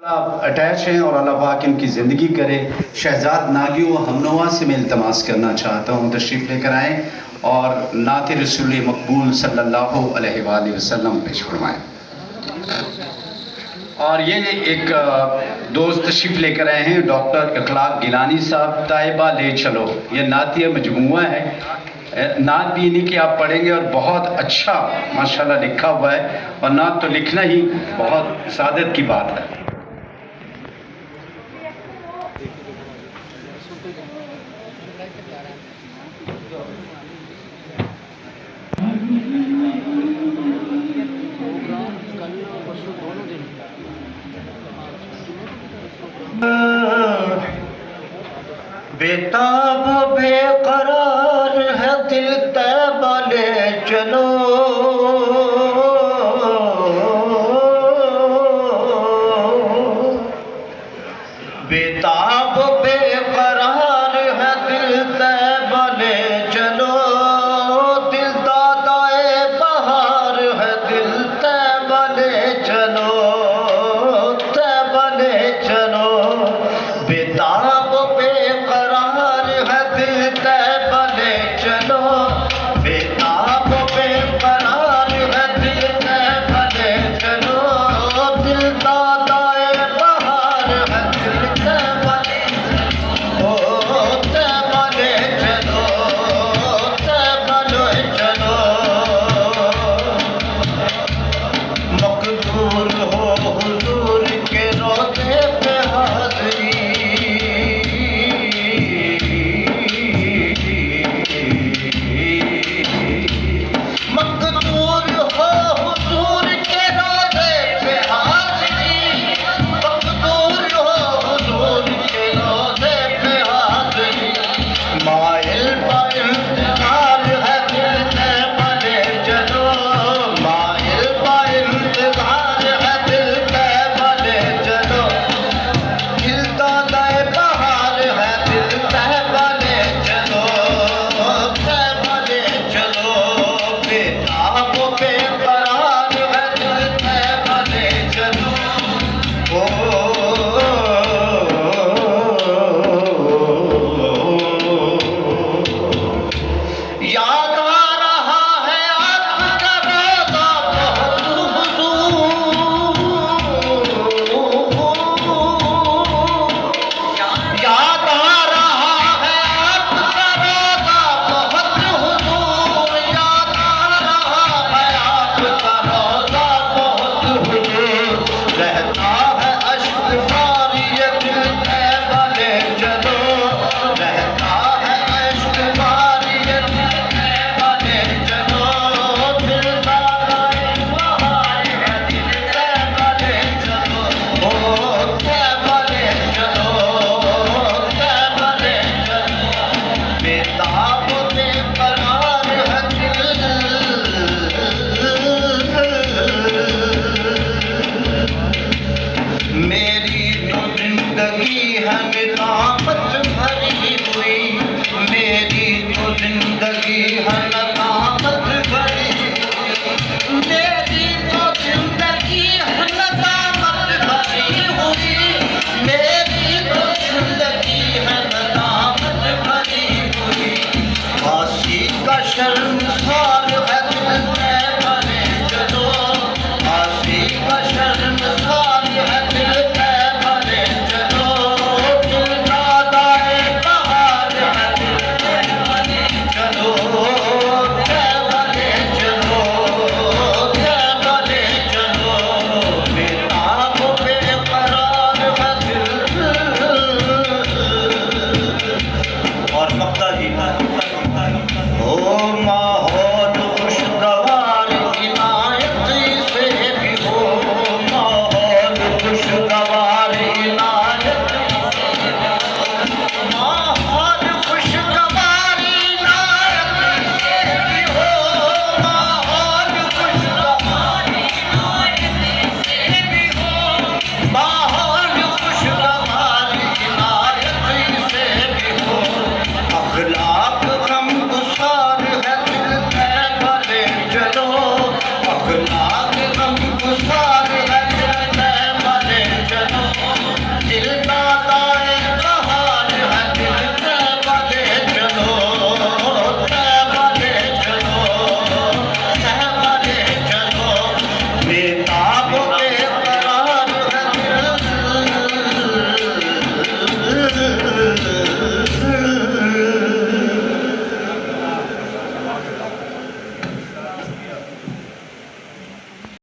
Attach हैं और अल्लाह पाक इनकी ज़िंदगी करे। शहजाद नागी व हमनवा से मैं इल्तमास करना चाहता हूँ तशरीफ़ लेकर आएँ और नात रसूल मकबूल सल्लल्लाहु अलैहि वसल्लम पेश फरमाएँ। और ये एक दोस्त तशरीफ़ लेकर आए हैं डॉक्टर इखलाक गिलानी साहब। ताइबा ले चलो, ये नातिया मजमुआ है। नात भी इन्हीं की आप पढ़ेंगे और बहुत अच्छा माशाल्लाह लिखा हुआ है, और नात तो लिखना ही बहुत सादत की बात है। बेताब बेकरार है दिल तैबा ले चलो, बेताब